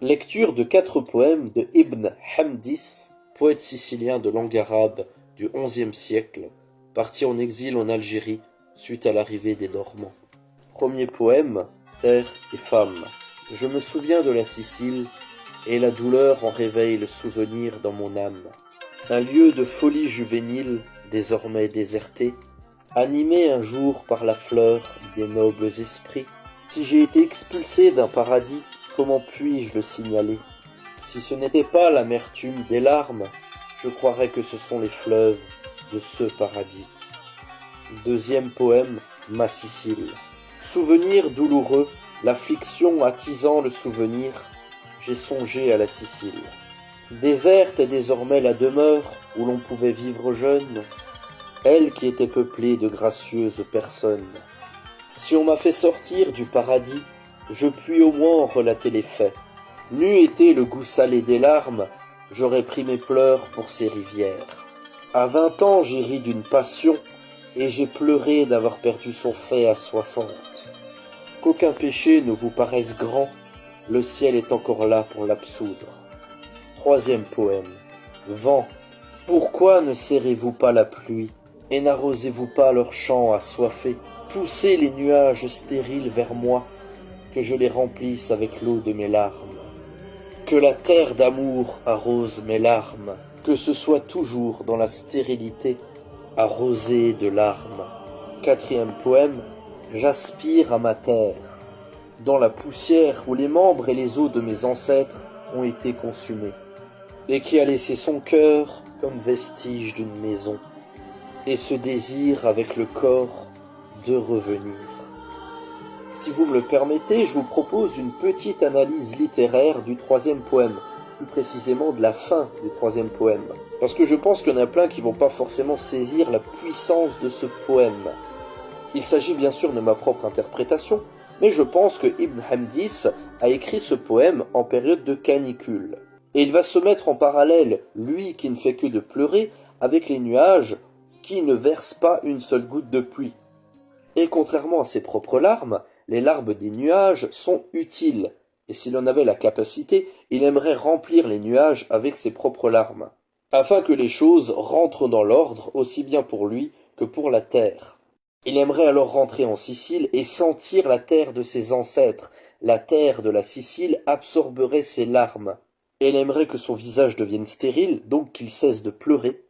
Lecture de 4 poèmes de Ibn Hamdis, poète sicilien de langue arabe du XIe siècle, parti en exil en Algérie suite à l'arrivée des Normands. Premier poème, Terre et femme. Je me souviens de la Sicile, et la douleur en réveille le souvenir dans mon âme. Un lieu de folie juvénile, désormais déserté, animé un jour par la fleur des nobles esprits. Si j'ai été expulsé d'un paradis, comment puis-je le signaler? Si ce n'était pas l'amertume des larmes, je croirais que ce sont les fleuves de ce paradis. Deuxième poème, Ma Sicile. Souvenir douloureux, l'affliction attisant le souvenir, j'ai songé à la Sicile. Déserte est désormais la demeure où l'on pouvait vivre jeune, elle qui était peuplée de gracieuses personnes. Si on m'a fait sortir du paradis, je puis au moins en relater les faits. N'eût été le goût salé des larmes, j'aurais pris mes pleurs pour ces rivières. À 20 ans, j'ai ri d'une passion, et j'ai pleuré d'avoir perdu son fait à 60. Qu'aucun péché ne vous paraisse grand, le ciel est encore là pour l'absoudre. Troisième poème. Vent, pourquoi ne serrez-vous pas la pluie, et n'arrosez-vous pas leurs champs assoiffés? Poussez les nuages stériles vers moi, que je les remplisse avec l'eau de mes larmes. Que la terre d'amour arrose mes larmes, que ce soit toujours dans la stérilité, arrosée de larmes. Quatrième poème, j'aspire à ma terre, dans la poussière où les membres et les os de mes ancêtres ont été consumés, et qui a laissé son cœur comme vestige d'une maison, et ce désir avec le corps de revenir. Si vous me le permettez, je vous propose une petite analyse littéraire du troisième poème, plus précisément de la fin du troisième poème, parce que je pense qu'il y en a plein qui vont pas forcément saisir la puissance de ce poème. Il s'agit bien sûr de ma propre interprétation, mais je pense que Ibn Hamdis a écrit ce poème en période de canicule. Et il va se mettre en parallèle, lui qui ne fait que de pleurer, avec les nuages qui ne versent pas une seule goutte de pluie. Et contrairement à ses propres larmes, les larmes des nuages sont utiles, et s'il en avait la capacité, il aimerait remplir les nuages avec ses propres larmes, afin que les choses rentrent dans l'ordre aussi bien pour lui que pour la terre. Il aimerait alors rentrer en Sicile et sentir la terre de ses ancêtres. La terre de la Sicile absorberait ses larmes. Et il aimerait que son visage devienne stérile, donc qu'il cesse de pleurer.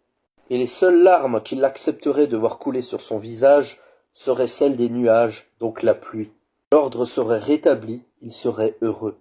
Et les seules larmes qu'il accepterait de voir couler sur son visage seraient celles des nuages, donc la pluie. L'ordre serait rétabli, il serait heureux.